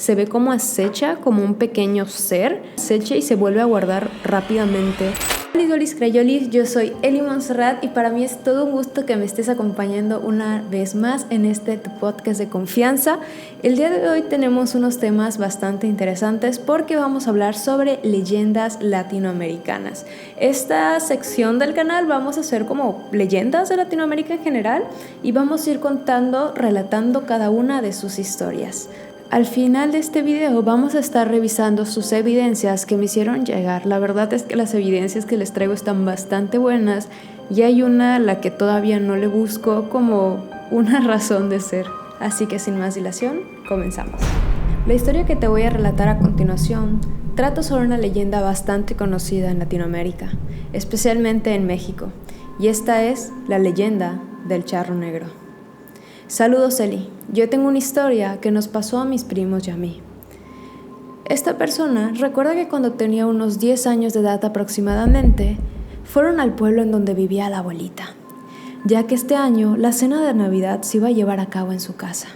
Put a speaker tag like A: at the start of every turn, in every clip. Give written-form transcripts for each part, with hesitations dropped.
A: se ve como acecha, como un pequeño ser, acecha y se vuelve a guardar rápidamente. Hola Idolis Crayolis, yo soy Eli Montserrat y para mí es todo un gusto que me estés acompañando una vez más en este tu podcast de confianza. El día de hoy tenemos unos temas bastante interesantes porque vamos a hablar sobre leyendas latinoamericanas. Esta sección del canal vamos a hacer como leyendas de Latinoamérica en general y vamos a ir relatando cada una de sus historias. Al final de este video vamos a estar revisando sus evidencias que me hicieron llegar. La verdad es que las evidencias que les traigo están bastante buenas y hay una a la que todavía no le busco como una razón de ser. Así que sin más dilación, comenzamos. La historia que te voy a relatar a continuación trata sobre una leyenda bastante conocida en Latinoamérica, especialmente en México, y esta es la leyenda del charro negro. Saludos Eli, yo tengo una historia que nos pasó a mis primos y a mí. Esta persona recuerda que cuando tenía unos 10 años de edad aproximadamente, fueron al pueblo en donde vivía la abuelita, ya que este año la cena de Navidad se iba a llevar a cabo en su casa.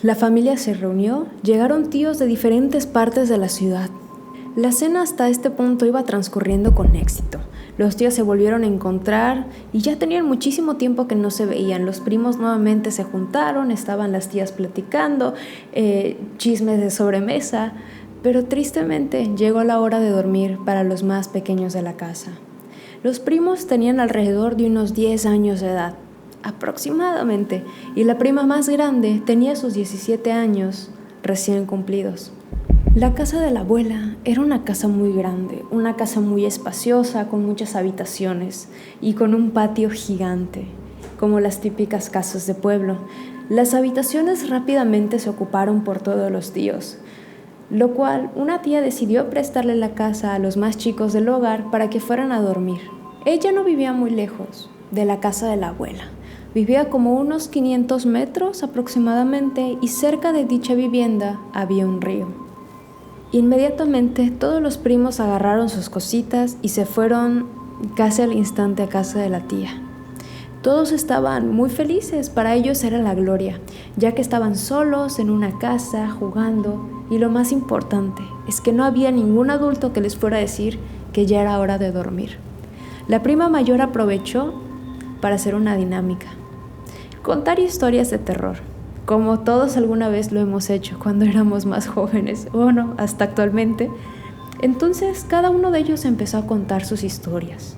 A: La familia se reunió, llegaron tíos de diferentes partes de la ciudad. La cena hasta este punto iba transcurriendo con éxito. Los tíos se volvieron a encontrar y ya tenían muchísimo tiempo que no se veían. Los primos nuevamente se juntaron, estaban las tías platicando, chismes de sobremesa, pero tristemente llegó la hora de dormir para los más pequeños de la casa. Los primos tenían alrededor de unos 10 años de edad, aproximadamente, y la prima más grande tenía sus 17 años recién cumplidos. La casa de la abuela era una casa muy grande, una casa muy espaciosa, con muchas habitaciones y con un patio gigante, como las típicas casas de pueblo. Las habitaciones rápidamente se ocuparon por todos los tíos, lo cual una tía decidió prestarle la casa a los más chicos del hogar para que fueran a dormir. Ella no vivía muy lejos de la casa de la abuela. Vivía como unos 500 metros aproximadamente y cerca de dicha vivienda había un río. Inmediatamente todos los primos agarraron sus cositas y se fueron casi al instante a casa de la tía. Todos estaban muy felices, para ellos era la gloria, ya que estaban solos en una casa jugando y lo más importante es que no había ningún adulto que les fuera a decir que ya era hora de dormir. La prima mayor aprovechó para hacer una dinámica, contar historias de terror. Como todos alguna vez lo hemos hecho cuando éramos más jóvenes, o no, hasta actualmente. Entonces cada uno de ellos empezó a contar sus historias.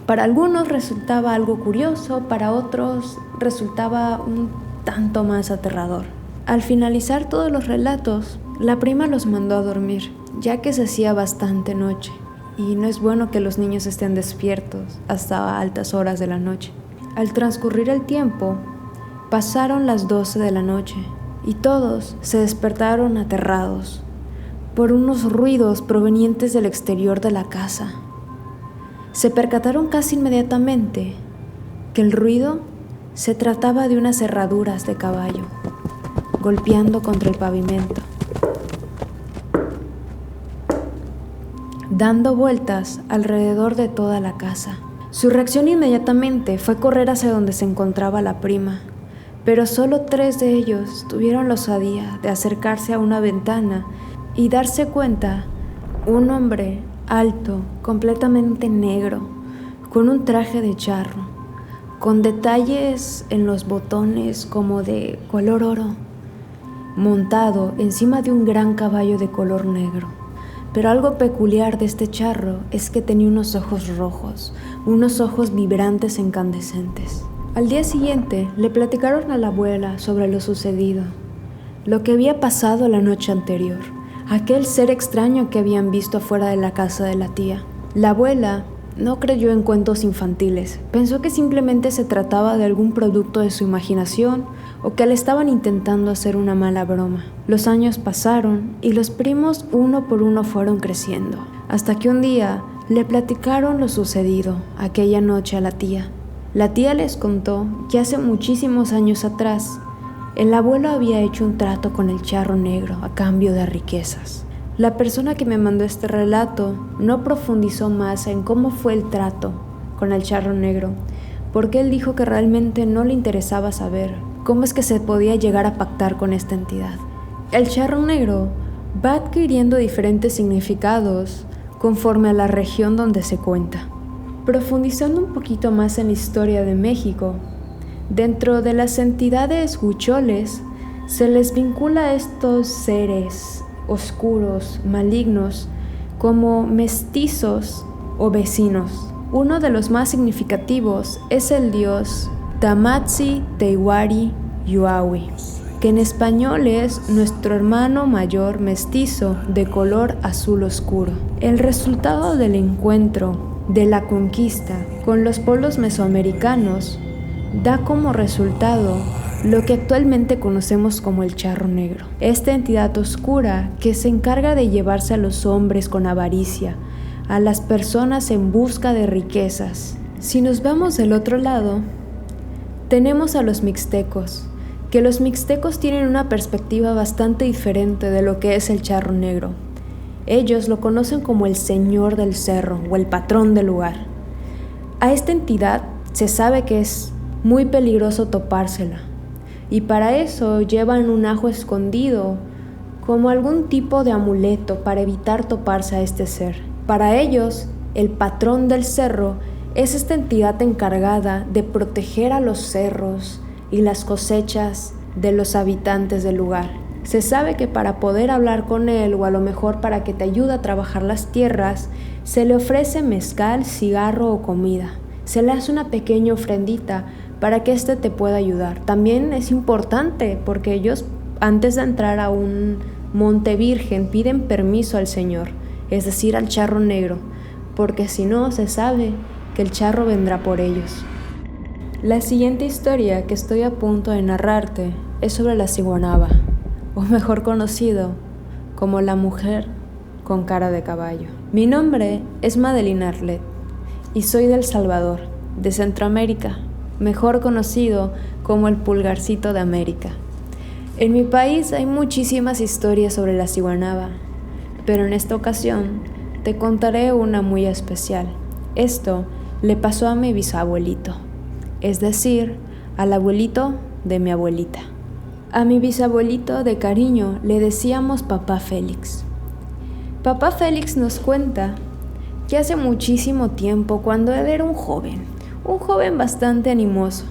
A: Para algunos resultaba algo curioso, para otros resultaba un tanto más aterrador. Al finalizar todos los relatos, la prima los mandó a dormir, ya que se hacía bastante noche, y no es bueno que los niños estén despiertos hasta altas horas de la noche. Al transcurrir el tiempo, pasaron las 12 de la noche y todos se despertaron aterrados por unos ruidos provenientes del exterior de la casa. Se percataron casi inmediatamente que el ruido se trataba de unas herraduras de caballo golpeando contra el pavimento, dando vueltas alrededor de toda la casa. Su reacción inmediatamente fue correr hacia donde se encontraba la prima. Pero solo 3 de ellos tuvieron la osadía de acercarse a una ventana y darse cuenta, un hombre alto, completamente negro, con un traje de charro, con detalles en los botones como de color oro, montado encima de un gran caballo de color negro. Pero algo peculiar de este charro es que tenía unos ojos rojos, unos ojos vibrantes e incandescentes. Al día siguiente le platicaron a la abuela sobre lo sucedido, lo que había pasado la noche anterior, aquel ser extraño que habían visto afuera de la casa de la tía. La abuela no creyó en cuentos infantiles, pensó que simplemente se trataba de algún producto de su imaginación o que le estaban intentando hacer una mala broma. Los años pasaron y los primos uno por uno fueron creciendo, hasta que un día le platicaron lo sucedido aquella noche a la tía. La tía les contó que hace muchísimos años atrás, el abuelo había hecho un trato con el charro negro a cambio de riquezas. La persona que me mandó este relato no profundizó más en cómo fue el trato con el charro negro, porque él dijo que realmente no le interesaba saber cómo es que se podía llegar a pactar con esta entidad. El charro negro va adquiriendo diferentes significados conforme a la región donde se cuenta. Profundizando un poquito más en la historia de México, dentro de las entidades huicholes se les vincula a estos seres oscuros, malignos, como mestizos o vecinos. Uno de los más significativos es el dios Tamatsi Teiwari Yuawi, que en español es nuestro hermano mayor mestizo de color azul oscuro. El resultado del encuentro de la conquista con los pueblos mesoamericanos da como resultado lo que actualmente conocemos como el charro negro. Esta entidad oscura que se encarga de llevarse a los hombres con avaricia, a las personas en busca de riquezas. Si nos vamos del otro lado, tenemos a los mixtecos, que los mixtecos tienen una perspectiva bastante diferente de lo que es el charro negro. Ellos lo conocen como el señor del cerro o el patrón del lugar. A esta entidad se sabe que es muy peligroso topársela, y para eso llevan un ajo escondido como algún tipo de amuleto para evitar toparse a este ser. Para ellos, el patrón del cerro es esta entidad encargada de proteger a los cerros y las cosechas de los habitantes del lugar. Se sabe que para poder hablar con él, o a lo mejor para que te ayude a trabajar las tierras, se le ofrece mezcal, cigarro o comida. Se le hace una pequeña ofrendita para que éste te pueda ayudar. También es importante porque ellos, antes de entrar a un monte virgen, piden permiso al Señor, es decir, al charro negro, porque si no, se sabe que el charro vendrá por ellos. La siguiente historia que estoy a punto de narrarte es sobre la ciguanaba, o mejor conocido como la mujer con cara de caballo. Mi nombre es Madeline Arlet y soy de El Salvador, de Centroamérica, mejor conocido como el pulgarcito de América. En mi país hay muchísimas historias sobre la ciguanaba, pero en esta ocasión te contaré una muy especial. Esto le pasó a mi bisabuelito, es decir, al abuelito de mi abuelita. A mi bisabuelito de cariño le decíamos Papá Félix. Papá Félix nos cuenta que hace muchísimo tiempo, cuando él era un joven bastante animoso,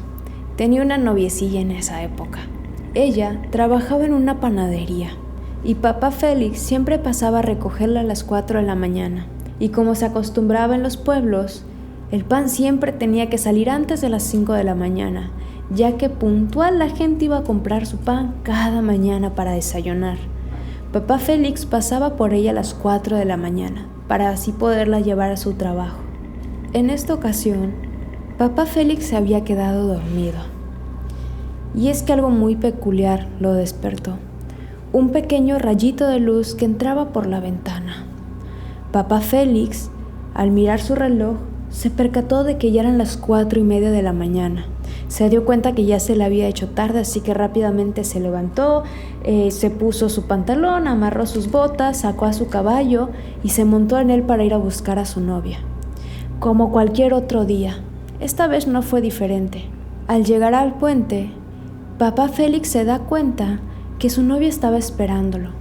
A: tenía una noviecilla en esa época. Ella trabajaba en una panadería y Papá Félix siempre pasaba a recogerla a las 4 de la mañana. Y como se acostumbraba en los pueblos, el pan siempre tenía que salir antes de las 5 de la mañana, ya que puntual la gente iba a comprar su pan cada mañana para desayunar. Papá Félix pasaba por ella a las 4 de la mañana, para así poderla llevar a su trabajo. En esta ocasión, Papá Félix se había quedado dormido. Y es que algo muy peculiar lo despertó. Un pequeño rayito de luz que entraba por la ventana. Papá Félix, al mirar su reloj, se percató de que ya eran las 4:30 de la mañana. Se dio cuenta que ya se le había hecho tarde, así que rápidamente se levantó, se puso su pantalón, amarró sus botas, sacó a su caballo y se montó en él para ir a buscar a su novia. Como cualquier otro día, esta vez no fue diferente. Al llegar al puente, Papá Félix se da cuenta que su novia estaba esperándolo.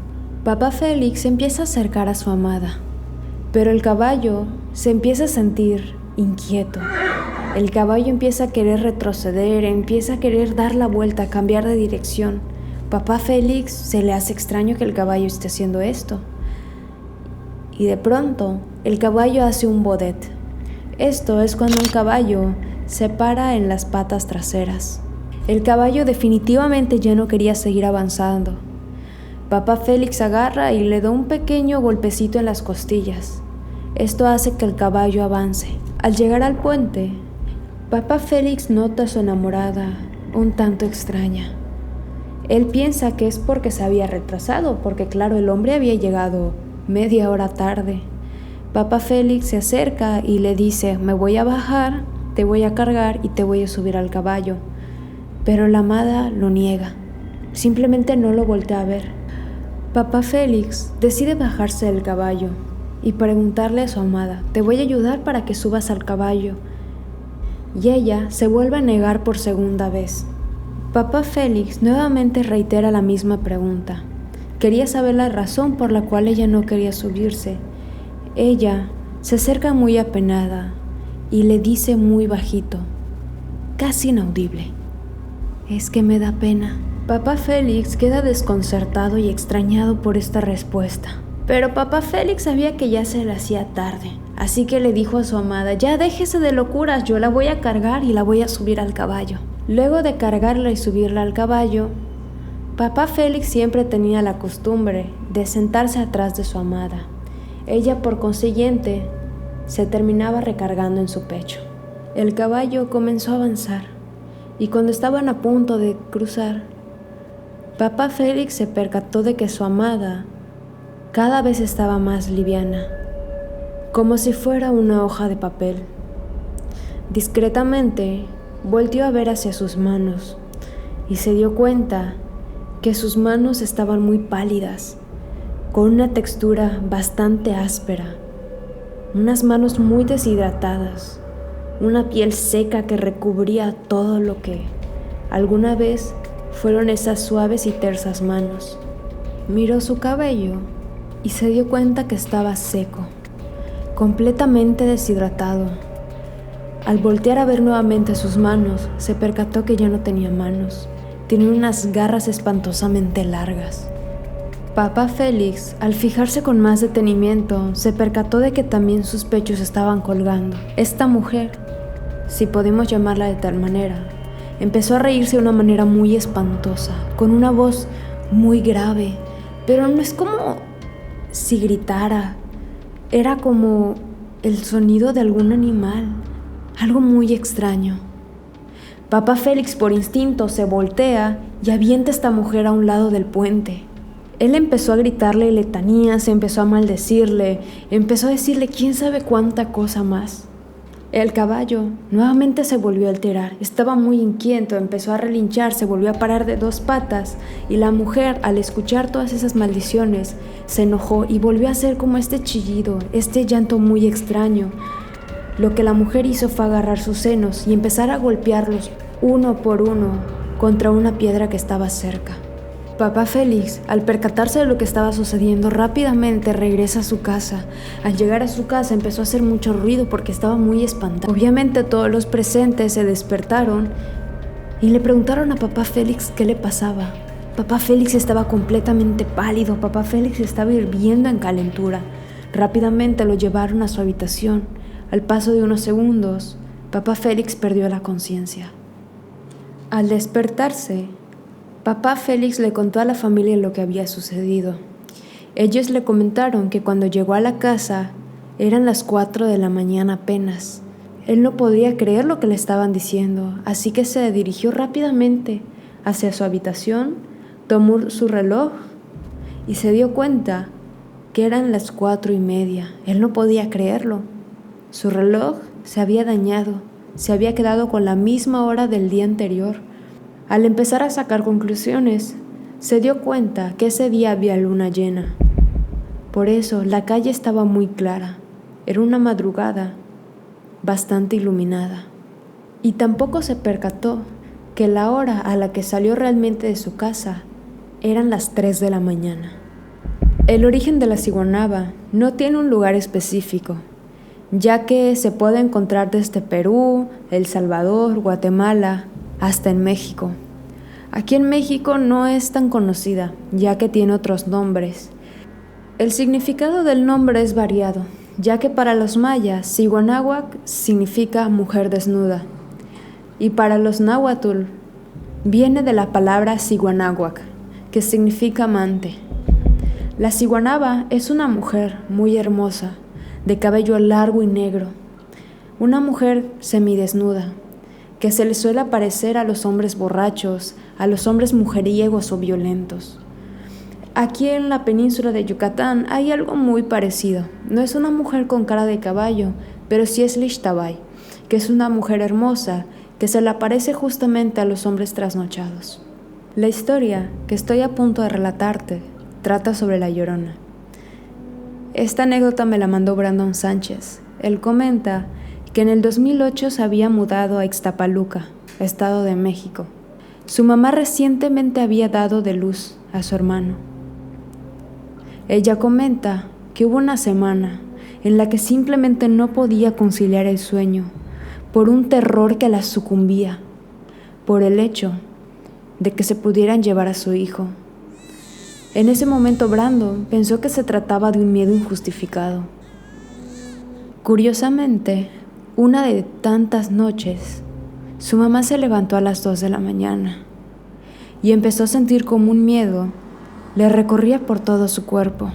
A: Papá Félix empieza a acercar a su amada, pero el caballo se empieza a sentir inquieto. El caballo empieza a querer retroceder, empieza a querer dar la vuelta, cambiar de dirección. Papá Félix se le hace extraño que el caballo esté haciendo esto. Y de pronto, el caballo hace un bodet. Esto es cuando un caballo se para en las patas traseras. El caballo definitivamente ya no quería seguir avanzando. Papá Félix agarra y le da un pequeño golpecito en las costillas. Esto hace que el caballo avance. Al llegar al puente, Papá Félix nota a su enamorada un tanto extraña. Él piensa que es porque se había retrasado, porque claro, el hombre había llegado media hora tarde. Papá Félix se acerca y le dice: me voy a bajar, te voy a cargar y te voy a subir al caballo. Pero la amada lo niega, simplemente no lo voltea a ver. Papá Félix decide bajarse del caballo y preguntarle a su amada: te voy a ayudar para que subas al caballo. Y ella se vuelve a negar por segunda vez. Papá Félix nuevamente reitera la misma pregunta, Quería saber la razón por la cual ella no quería subirse. Ella se acerca muy apenada y le dice muy bajito, casi inaudible: «Es que me da pena». Papá Félix queda desconcertado y extrañado por esta respuesta. Pero papá Félix sabía que ya se le hacía tarde, así que le dijo a su amada: «Ya déjese de locuras, yo la voy a cargar y la voy a subir al caballo». Luego de cargarla y subirla al caballo, papá Félix siempre tenía la costumbre de sentarse atrás de su amada. Ella, por consiguiente, se terminaba recargando en su pecho. El caballo comenzó a avanzar, y cuando estaban a punto de cruzar, papá Félix se percató de que su amada cada vez estaba más liviana, como si fuera una hoja de papel. Discretamente volteó a ver hacia sus manos y se dio cuenta que sus manos estaban muy pálidas, con una textura bastante áspera, unas manos muy deshidratadas, una piel seca que recubría todo lo que alguna vez fueron esas suaves y tersas manos. Miró su cabello y se dio cuenta que estaba seco, completamente deshidratado. Al voltear a ver nuevamente sus manos, se percató que ya no tenía manos. Tenía unas garras espantosamente largas. Papá Félix, al fijarse con más detenimiento, se percató de que también sus pechos estaban colgando. Esta mujer, si podemos llamarla de tal manera, empezó a reírse de una manera muy espantosa, con una voz muy grave, pero no es como si gritara, era como el sonido de algún animal, algo muy extraño. Papá Félix por instinto se voltea y avienta a esta mujer a un lado del puente. Él empezó a gritarle letanías, empezó a maldecirle, empezó a decirle quién sabe cuánta cosa más. El caballo nuevamente se volvió a alterar, estaba muy inquieto, empezó a relinchar, se volvió a parar de dos patas y la mujer, al escuchar todas esas maldiciones, se enojó y volvió a hacer como este chillido, este llanto muy extraño. Lo que la mujer hizo fue agarrar sus senos y empezar a golpearlos uno por uno contra una piedra que estaba cerca. Papá Félix, al percatarse de lo que estaba sucediendo, rápidamente regresa a su casa. Al llegar a su casa empezó a hacer mucho ruido porque estaba muy espantado. Obviamente todos los presentes se despertaron y le preguntaron a papá Félix qué le pasaba. Papá Félix estaba completamente pálido, papá Félix estaba hirviendo en calentura. Rápidamente lo llevaron a su habitación. Al paso de unos segundos, papá Félix perdió la conciencia. Al despertarse, papá Félix le contó a la familia lo que había sucedido. Ellos le comentaron que cuando llegó a la casa eran las 4 de la mañana apenas. Él no podía creer lo que le estaban diciendo, así que se dirigió rápidamente hacia su habitación, tomó su reloj y se dio cuenta que eran las 4:30. Él no podía creerlo. Su reloj se había dañado, se había quedado con la misma hora del día anterior. Al empezar a sacar conclusiones, se dio cuenta que ese día había luna llena. Por eso la calle estaba muy clara. Era una madrugada bastante iluminada. Y tampoco se percató que la hora a la que salió realmente de su casa eran las 3 de la mañana. El origen de la ciguanaba no tiene un lugar específico, ya que se puede encontrar desde Perú, El Salvador, Guatemala, hasta en México. Aquí en México no es tan conocida, ya que tiene otros nombres. El significado del nombre es variado, ya que para los mayas, Cihuanáhuac significa mujer desnuda, y para los náhuatl viene de la palabra Cihuanáhuac, que significa amante. La ciguanaba es una mujer muy hermosa, de cabello largo y negro, una mujer semidesnuda, que se le suele parecer a los hombres borrachos, a los hombres mujeriegos o violentos. Aquí en la península de Yucatán hay algo muy parecido. No es una mujer con cara de caballo, pero sí es Lixtabay, que es una mujer hermosa que se le parece justamente a los hombres trasnochados. La historia que estoy a punto de relatarte trata sobre La Llorona. Esta anécdota me la mandó Brandon Sánchez. Él comenta que en el 2008 se había mudado a Ixtapaluca, Estado de México. Su mamá recientemente había dado de luz a su hermano. Ella comenta que hubo una semana en la que simplemente no podía conciliar el sueño por un terror que la sucumbía, por el hecho de que se pudieran llevar a su hijo. En ese momento Brandon pensó que se trataba de un miedo injustificado. Curiosamente, una de tantas noches, su mamá se levantó a las 2 de la mañana y empezó a sentir como un miedo le recorría por todo su cuerpo.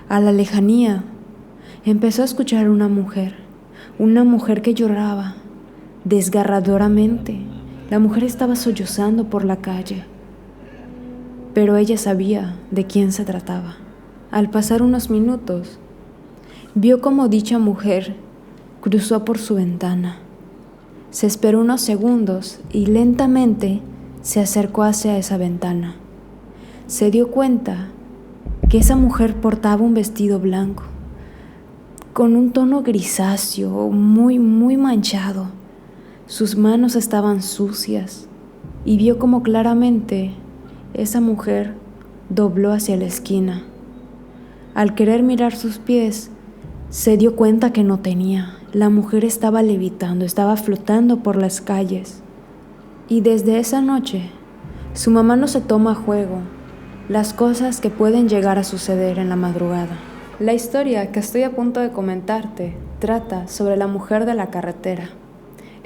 A: A la lejanía, empezó a escuchar una mujer que lloraba desgarradoramente. La mujer estaba sollozando por la calle, pero ella sabía de quién se trataba. Al pasar unos minutos, vio cómo dicha mujer cruzó por su ventana. Se esperó unos segundos y lentamente se acercó hacia esa ventana. Se dio cuenta que esa mujer portaba un vestido blanco, con un tono grisáceo, muy manchado. Sus manos estaban sucias y vio como claramente esa mujer dobló hacia la esquina. Al querer mirar sus pies, se dio cuenta que no tenía. La mujer estaba levitando, estaba flotando por las calles. Y desde esa noche, su mamá no se toma a juego las cosas que pueden llegar a suceder en la madrugada. La historia que estoy a punto de comentarte trata sobre la mujer de la carretera.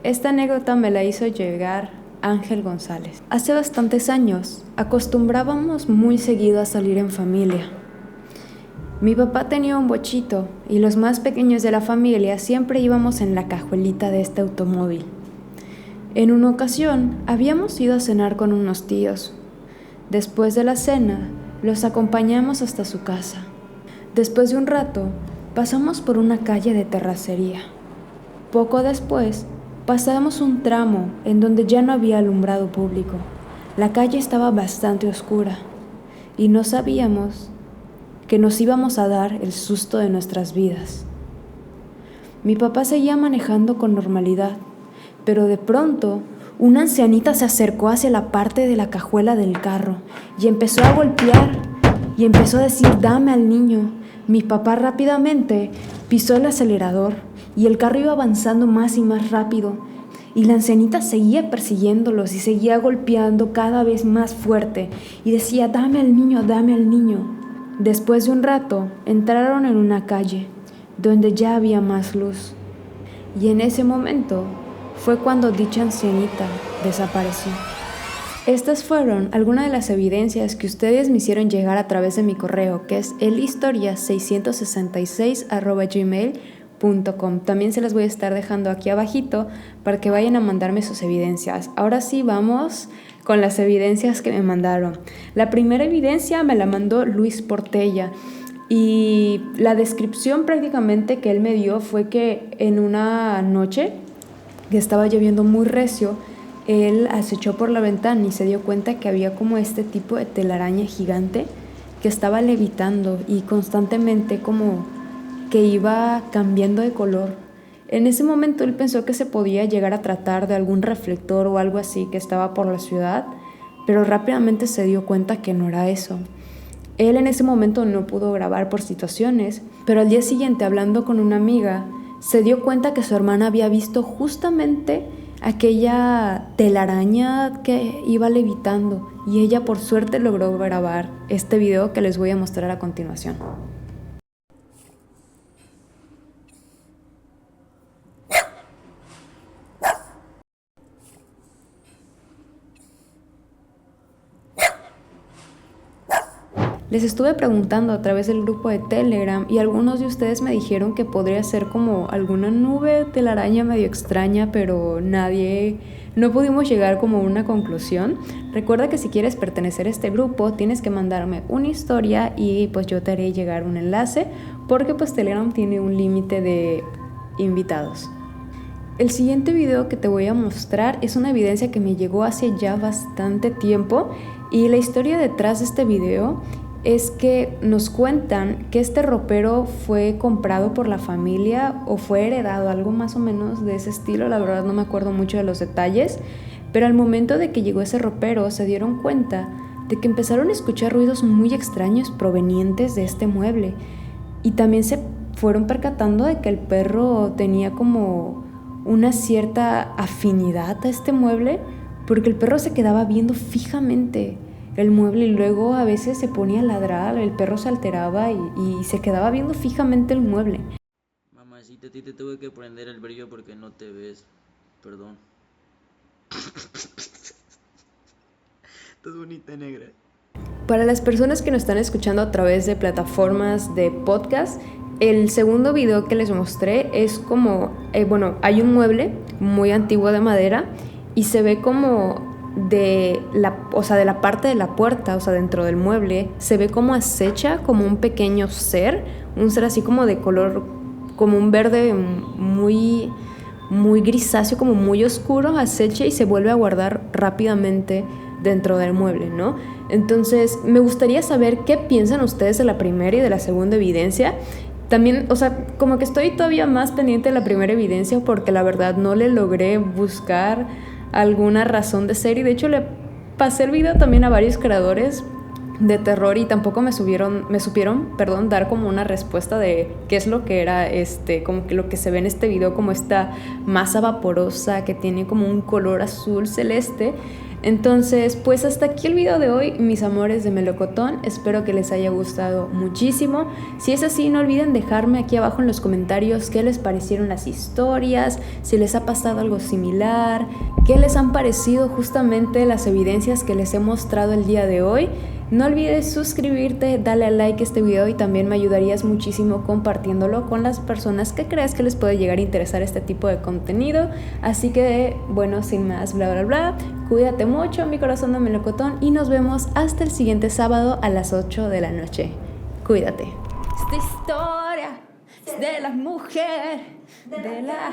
A: Esta anécdota me la hizo llegar Ángel González. Hace bastantes años acostumbrábamos muy seguido a salir en familia. Mi papá tenía un bochito y los más pequeños de la familia siempre íbamos en la cajuelita de este automóvil. En una ocasión habíamos ido a cenar con unos tíos. Después de la cena, los acompañamos hasta su casa. Después de un rato, pasamos por una calle de terracería. Poco después, pasamos un tramo en donde ya no había alumbrado público. La calle estaba bastante oscura y no sabíamos que nos íbamos a dar el susto de nuestras vidas. Mi papá seguía manejando con normalidad, pero de pronto una ancianita se acercó hacia la parte de la cajuela del carro y empezó a golpear y empezó a decir: «Dame al niño». Mi papá rápidamente pisó el acelerador y el carro iba avanzando más y más rápido y la ancianita seguía persiguiéndolos y seguía golpeando cada vez más fuerte y decía: «Dame al niño, dame al niño». Después de un rato entraron en una calle donde ya había más luz y en ese momento fue cuando dicha ancianita desapareció. Estas fueron algunas de las evidencias que ustedes me hicieron llegar a través de mi correo, que es elistoria666@gmail.com. También se las voy a estar dejando aquí abajito para que vayan a mandarme sus evidencias. Ahora sí, vamos con las evidencias que me mandaron. La primera evidencia me la mandó Luis Portella. Y la descripción prácticamente que él me dio fue que en una noche que estaba lloviendo muy recio, él acechó por la ventana y se dio cuenta que había como este tipo de telaraña gigante que estaba levitando y constantemente como que iba cambiando de color. En ese momento él pensó que se podía llegar a tratar de algún reflector o algo así que estaba por la ciudad, pero rápidamente se dio cuenta que no era eso. Él en ese momento no pudo grabar por situaciones, pero al día siguiente, hablando con una amiga, se dio cuenta que su hermana había visto justamente aquella telaraña que iba levitando y ella por suerte logró grabar este video que les voy a mostrar a continuación. Les estuve preguntando a través del grupo de Telegram y algunos de ustedes me dijeron que podría ser como alguna nube telaraña medio extraña, pero no pudimos llegar como a una conclusión. Recuerda que si quieres pertenecer a este grupo tienes que mandarme una historia y pues yo te haré llegar un enlace porque pues Telegram tiene un límite de invitados. El siguiente video que te voy a mostrar es una evidencia que me llegó hace ya bastante tiempo y la historia detrás de este video es que nos cuentan que este ropero fue comprado por la familia o fue heredado, algo más o menos de ese estilo. La verdad no me acuerdo mucho de los detalles, pero al momento de que llegó ese ropero se dieron cuenta de que empezaron a escuchar ruidos muy extraños provenientes de este mueble. Y también se fueron percatando de que el perro tenía como una cierta afinidad a este mueble, porque el perro se quedaba viendo fijamente el mueble y luego a veces se ponía a ladrar, el perro se alteraba y se quedaba viendo fijamente el mueble.
B: Mamacita, a ti te tuve que prender el brillo porque no te ves. Perdón. Estás bonita, negra.
A: Para las personas que nos están escuchando a través de plataformas de podcast, el segundo video que les mostré es como, hay un mueble muy antiguo de madera y se ve como de la parte de la puerta, dentro del mueble, se ve como acecha como un pequeño ser, un ser así como de color, como un verde muy, muy grisáceo, como muy oscuro, acecha y se vuelve a guardar rápidamente dentro del mueble, ¿no? Entonces, me gustaría saber qué piensan ustedes de la primera y de la segunda evidencia. También, como que estoy todavía más pendiente de la primera evidencia porque la verdad no le logré buscar alguna razón de ser y de hecho le pasé el video también a varios creadores de terror y tampoco me supieron, dar como una respuesta de qué es lo que era como que lo que se ve en este video, como esta masa vaporosa que tiene como un color azul celeste. Entonces, pues hasta aquí el video de hoy, mis amores de melocotón. Espero que les haya gustado muchísimo. Si es así, no olviden dejarme aquí abajo en los comentarios qué les parecieron las historias, si les ha pasado algo similar, qué les han parecido justamente las evidencias que les he mostrado el día de hoy. No olvides suscribirte, darle a like a este video y también me ayudarías muchísimo compartiéndolo con las personas que creas que les puede llegar a interesar este tipo de contenido. Así que, bueno, sin más bla bla bla, cuídate mucho, mi corazón de melocotón, y nos vemos hasta el siguiente sábado a las 8 de la noche. Cuídate. Esta historia es de la mujer, de la